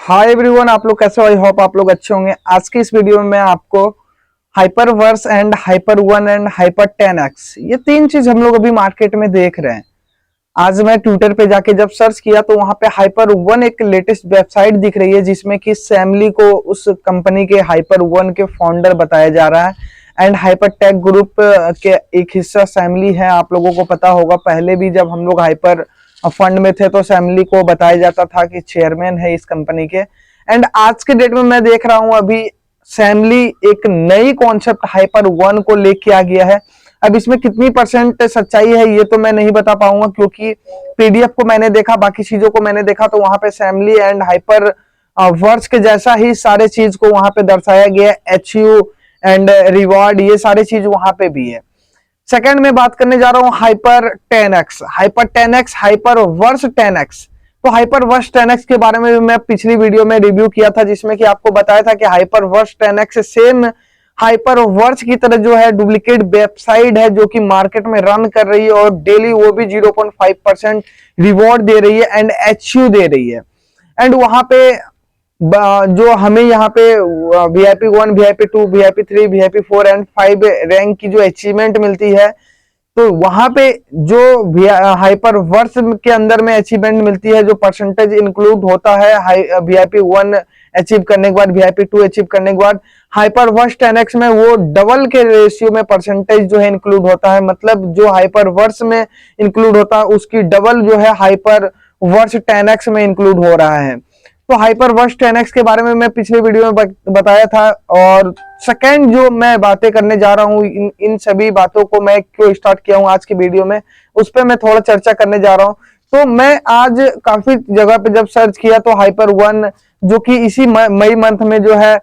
Hi everyone, आप लोग कैसे हो? आई होप आप लोग अच्छे होंगे। आज की इस वीडियो में मैं आपको hyper verse and hyper one and hyper 10x ये तीन चीज हम लोग अभी मार्केट में देख रहे हैं। आज मैं ट्विटर पे जाके जब सर्च किया तो वहां पे हाइपर वन एक लेटेस्ट वेबसाइट दिख रही है जिसमें कि सैमली को उस कंपनी के हाइपर वन के फाउंडर बताया जा रहा है एंड हाइपर टेक ग्रुप के एक हिस्सा सैमली है। आप लोगों को पता होगा, पहले भी जब हम लोग हाइपर फंड में थे तो सैमली को बताया जाता था कि चेयरमैन है इस कंपनी के। एंड आज के डेट में मैं देख रहा हूं अभी सैमली एक नई कॉन्सेप्ट हाइपर वन को लेके आ गया है। अब इसमें कितनी परसेंट सच्चाई है ये तो मैं नहीं बता पाऊंगा, क्योंकि पीडीएफ को मैंने देखा, बाकी चीजों को मैंने देखा तो वहां पे सैमली एंड हाइपर वर्स के जैसा ही सारे चीज को वहां पे दर्शाया गया है। एचयू एंड रिवॉर्ड ये सारे चीज वहां पे भी है। सेकंड में बात करने जा रहा हूं hyper 10x, hyper 10x, hyper verse 10x। तो हाइपर वर्स 10x के बारे में मैं पिछली वीडियो में रिव्यू किया था जिसमें कि आपको बताया था कि hyper verse 10x same hyper verse की तरह जो है डुप्लीकेट वेबसाइट है जो कि मार्केट में रन कर रही है और डेली वो भी 0.5% रिवॉर्ड दे रही है एंड एचयू दे रही है। एंड वहां पे जो हमें यहाँ पे VIP 1, VIP 2, VIP 3, VIP 4 and 5 rank की जो अचीवमेंट मिलती है, तो वहां पे जो हाइपर वर्स के अंदर में अचीवमेंट मिलती है, जो परसेंटेज इंक्लूड होता है VIP 1 अचीव करने के बाद, VIP 2 अचीव करने के बाद, हाइपर वर्स 10x में वो डबल के रेशियो में परसेंटेज जो है इंक्लूड होता है। मतलब जो हाइपर वर्स में इंक्लूड होता है उसकी डबल जो है हाइपर वर्स 10x में इंक्लूड हो रहा है। तो हाइपर वर्स 10x के बारे में मैं पिछले वीडियो में बताया था। और सेकंड जो मैं बातें करने जा रहा हूँ, इन सभी बातों को मैं क्यों स्टार्ट किया हूँ आज की वीडियो में, उस पर मैं थोड़ा चर्चा करने जा रहा हूँ। तो मैं आज काफी जगह पे जब सर्च किया तो हाइपर वन जो कि इसी मई मंथ में जो है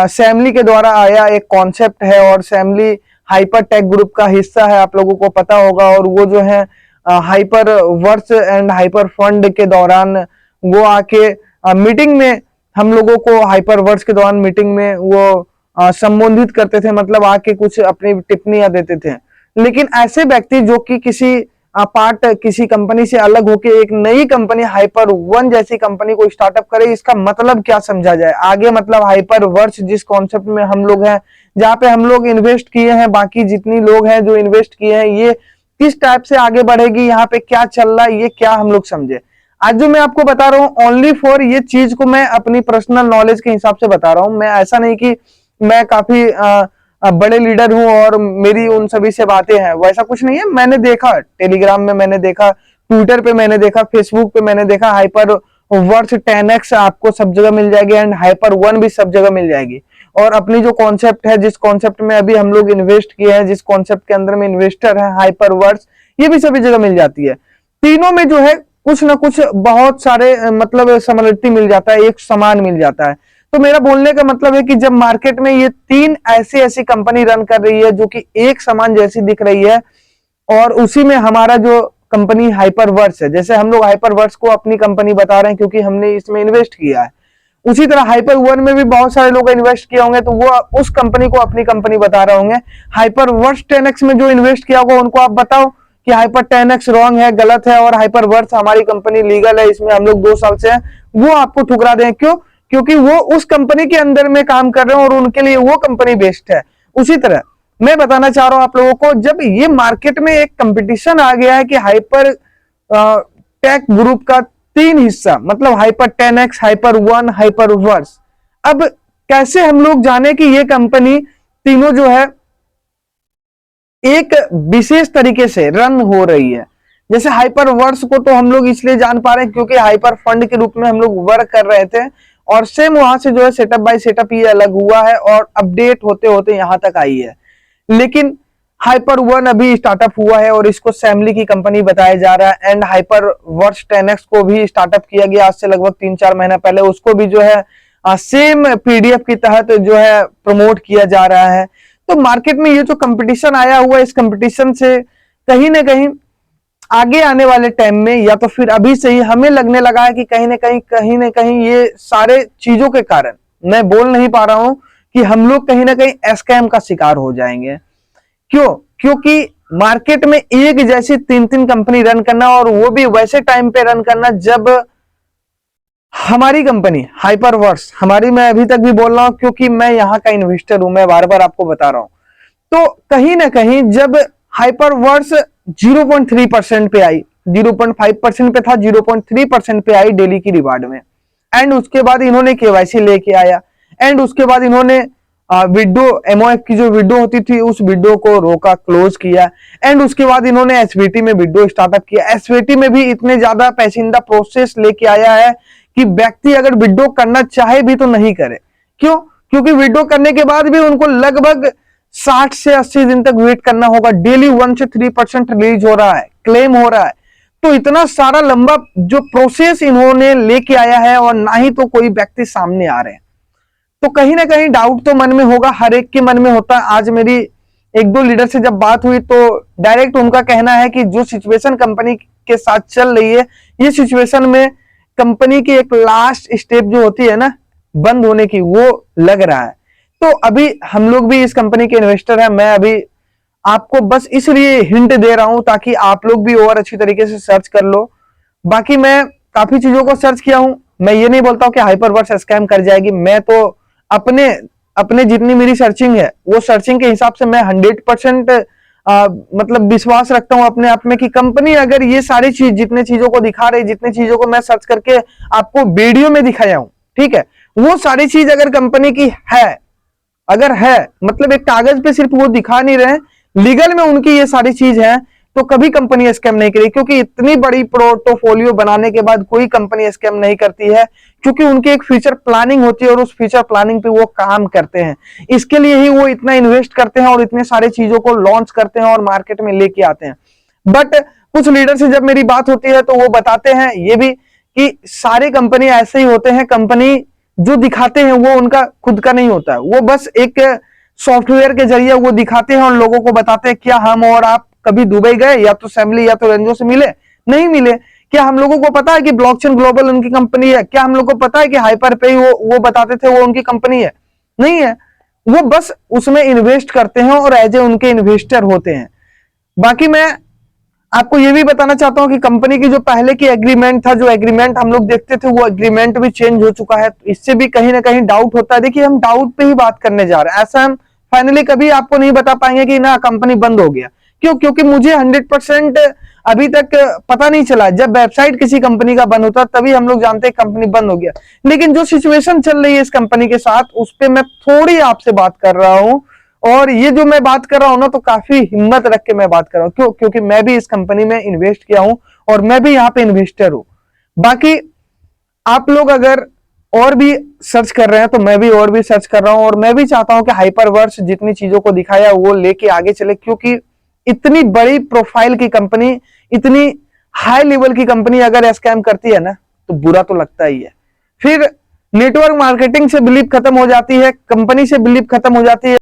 सैमली के द्वारा आया एक कॉन्सेप्ट है और सैमली हाइपर टेक ग्रुप का हिस्सा है, आप लोगों को पता होगा। और वो जो है hyper verse and hyper fund के दौरान वो आके मीटिंग में हम लोगों को हाइपर वर्स के दौरान मीटिंग में वो संबोधित करते थे, मतलब आके कुछ अपनी टिप्पणियां देते थे। लेकिन ऐसे व्यक्ति जो कि किसी पार्ट किसी कंपनी से अलग होके एक नई कंपनी हाइपर वन जैसी कंपनी को स्टार्टअप करे, इसका मतलब क्या समझा जाए आगे? मतलब हाइपर वर्स जिस कॉन्सेप्ट में हम लोग हैं, जहाँ पे हम लोग इन्वेस्ट किए हैं, बाकी जितनी लोग हैं जो इन्वेस्ट किए हैं, ये किस टाइप से आगे बढ़ेगी, यहाँ पे क्या चल रहा है, ये क्या हम लोग समझे। आज जो मैं आपको बता रहा हूँ ओनली फॉर ये चीज को मैं अपनी पर्सनल नॉलेज के हिसाब से बता रहा हूँ। मैं ऐसा नहीं कि मैं काफी बड़े लीडर हूं और मेरी उन सभी से बातें हैं, वैसा कुछ नहीं है। मैंने देखा टेलीग्राम में, मैंने देखा ट्विटर पे, मैंने देखा फेसबुक पे, मैंने देखा हाइपर वर्स 10x आपको सब जगह मिल जाएगी एंड हाइपर वन भी सब जगह मिल जाएगी। और अपनी जो कॉन्सेप्ट है, जिस कॉन्सेप्ट में अभी हम लोग इन्वेस्ट किए हैं, जिस कॉन्सेप्ट के अंदर में इन्वेस्टर है हाइपर वर्स, ये भी सभी जगह मिल जाती है। तीनों में जो है कुछ ना कुछ बहुत सारे मतलब सिमिलरिटी मिल जाता है, एक समान मिल जाता है। तो मेरा बोलने का मतलब है कि जब मार्केट में ये तीन ऐसी कंपनी रन कर रही है जो कि एक समान जैसी दिख रही है, और उसी में हमारा जो कंपनी हाइपर वर्स है, जैसे हम लोग हाइपर वर्स को अपनी कंपनी बता रहे हैं क्योंकि हमने इसमें इन्वेस्ट किया है, उसी तरह हाइपर वन में भी बहुत सारे लोग इन्वेस्ट किए होंगे तो वो उस कंपनी को अपनी कंपनी बता रहे होंगे। हाइपर वर्स 10x में जो इन्वेस्ट किया होगा उनको आप बताओ कि हाइपर 10x रॉन्ग है, गलत है, और हाइपर वर्स हमारी कंपनी लीगल है, इसमें हम लोग 2 साल से हैं, वो आपको ठुकरा दें। क्यों? क्योंकि वो उस कंपनी के अंदर में काम कर रहे हैं और उनके लिए वो कंपनी बेस्ट है। उसी तरह मैं बताना चाह रहा हूं आप लोगों को, जब ये मार्केट में एक कंपटीशन आ गया है कि हाइपर टेक ग्रुप का 3 हिस्सा, मतलब hyper 10x, hyper one, hyper verse, अब कैसे हम लोग जाने कि ये कंपनी तीनों जो है एक विशेष तरीके से रन हो रही है। जैसे हाइपर वर्स को तो हम लोग इसलिए जान पा रहे हैं क्योंकि हाइपर फंड के रूप में हम लोग वर्क कर रहे थे और सेम वहां से जो है सेटअप बाय सेटअप ये अलग हुआ है और अपडेट होते होते यहां तक आई है। लेकिन हाइपर वन अभी स्टार्टअप हुआ है और इसको सैमली की कंपनी बताया जा रहा है। एंड हाइपर वर्स 10x को भी स्टार्टअप किया गया आज से लगभग 3-4 महीना पहले, उसको भी जो है सेम पीडीएफ की तहत जो है प्रमोट किया जा रहा है। तो मार्केट में ये जो कंपटीशन आया हुआ है, इस कंपटीशन से कहीं ना कहीं आगे आने वाले टाइम में या तो फिर अभी से ही हमें लगने लगा है कि कहीं ना कहीं ये सारे चीजों के कारण, मैं बोल नहीं पा रहा हूं कि हम लोग कहीं ना कहीं स्कैम का शिकार हो जाएंगे। क्यों? क्योंकि मार्केट में एक जैसी 3-3 कंपनी रन करना और वो भी वैसे टाइम पे रन करना जब हमारी कंपनी हाइपरवर्स, हमारी मैं अभी तक भी बोल रहा हूं क्योंकि मैं यहाँ का इन्वेस्टर हूं, मैं बार बार आपको बता रहा हूं। तो कहीं ना कहीं जब हाइपरवर्स 0.3% पे आई, 0.5% पे था, 0.3% पे आई डेली की रिवार्ड में, एंड उसके बाद इन्होंने केवाईसी लेके आया, एंड उसके बाद इन्होंने विडो एमओएफ की जो विडो होती थी उस विडो को रोका, क्लोज किया, एंड उसके बाद इन्होंने एसवीटी में विडो स्टार्टअप किया। एसवीटी में भी इतने ज्यादा पेचीदा प्रोसेस लेके आया है कि व्यक्ति अगर विड्रॉ करना चाहे भी तो नहीं करे। क्यों? क्योंकि विड्रॉ करने के बाद भी उनको लगभग 60 से 80 दिन तक वेट करना होगा। डेली 1 से 3% रिलीज हो रहा है, क्लेम हो रहा है। तो इतना सारा लंबा जो प्रोसेस इन्होंने लेके आया है और ना ही तो कोई व्यक्ति सामने आ रहे हैं, तो कहीं ना कहीं डाउट तो मन में होगा, हर एक के मन में होता है। आज मेरी एक दो लीडर से जब बात हुई तो डायरेक्ट उनका कहना है कि जो सिचुएशन कंपनी के साथ चल रही है, ये सिचुएशन में कंपनी की एक लास्ट स्टेप जो होती है ना बंद होने की, वो लग रहा है। तो अभी हम लोग भी इस कंपनी के इन्वेस्टर हैं। मैं अभी आपको बस इसलिए हिंट दे रहा हूं ताकि आप लोग भी और अच्छी तरीके से सर्च कर लो। बाकी मैं काफी चीजों को सर्च किया हूं, मैं ये नहीं बोलता हूं कि हाइपरवर्स स्कैम कर जाएगी। मैं तो अपने अपने जितनी मेरी सर्चिंग है वो सर्चिंग के हिसाब से मैं 100% मतलब विश्वास रखता हूं अपने आप में कि कंपनी अगर ये सारी चीज जितने चीजों को दिखा रही, जितनी चीजों को मैं सर्च करके आपको वीडियो में दिखाया हूं, ठीक है, वो सारी चीज अगर कंपनी की है, अगर है मतलब एक कागज पे सिर्फ वो दिखा नहीं रहे, लीगल में उनकी ये सारी चीज है, तो कभी कंपनी स्कैम नहीं करेगी। क्योंकि इतनी बड़ी पोर्टफोलियो बनाने के बाद कोई कंपनी स्कैम नहीं करती है, क्योंकि उनकी एक फ्यूचर प्लानिंग होती है और उस फ्यूचर प्लानिंग पे वो काम करते हैं। इसके लिए ही वो इतना इन्वेस्ट करते हैं और इतने सारे चीजों को लॉन्च करते हैं और मार्केट में लेके आते हैं। बट कुछ लीडर से जब मेरी बात होती है तो वो बताते हैं ये भी कि सारी कंपनी ऐसे ही होते हैं, कंपनी जो दिखाते हैं वो उनका खुद का नहीं होता है, वो बस एक सॉफ्टवेयर के जरिए वो दिखाते हैं और लोगों को बताते हैं। क्या हम और आप कभी दुबई गए या तो सैमली या तो रेंजो से मिले? नहीं मिले। क्या हम लोगों को पता है कि ब्लॉकचेन ग्लोबल उनकी कंपनी है? क्या हम लोगों को पता है कि हाइपर पे वो बताते थे वो उनकी कंपनी है? नहीं है। वो बस उसमें इन्वेस्ट करते हैं और एज ए उनके इन्वेस्टर होते हैं। बाकी मैं आपको ये भी बताना चाहता हूं कि कंपनी की जो पहले की एग्रीमेंट था, जो एग्रीमेंट हम लोग देखते थे, वो एग्रीमेंट भी चेंज हो चुका है। इससे भी कहीं ना कहीं डाउट होता है। देखिए, हम डाउट पे ही बात करने जा रहे हैं, ऐसा हम फाइनली कभी आपको नहीं बता पाएंगे कि ना कंपनी बंद हो गया। क्यों? क्योंकि मुझे 100% अभी तक पता नहीं चला। जब वेबसाइट किसी कंपनी का बंद होता तभी हम लोग जानते हैं कंपनी बंद हो गया। लेकिन जो सिचुएशन चल रही है इस कंपनी के साथ, उस पर मैं थोड़ी आपसे बात कर रहा हूं, और ये जो मैं बात कर रहा हूं ना, तो काफी हिम्मत रख के मैं बात कर रहा हूं। क्यों? क्योंकि मैं भी इस कंपनी में इन्वेस्ट किया हूं और मैं भी यहाँ पे इन्वेस्टर हूं। बाकी आप लोग अगर और भी सर्च कर रहे हैं तो मैं भी और भी सर्च कर रहा हूं, और मैं भी चाहता हूं कि हाइपरवर्स जितनी चीजों को दिखाया वो लेके आगे चले। क्योंकि इतनी बड़ी प्रोफाइल की कंपनी, इतनी हाई लेवल की कंपनी अगर स्कैम करती है ना, तो बुरा तो लगता ही है। फिर नेटवर्क मार्केटिंग से बिलीव खत्म हो जाती है, कंपनी से बिलीव खत्म हो जाती है।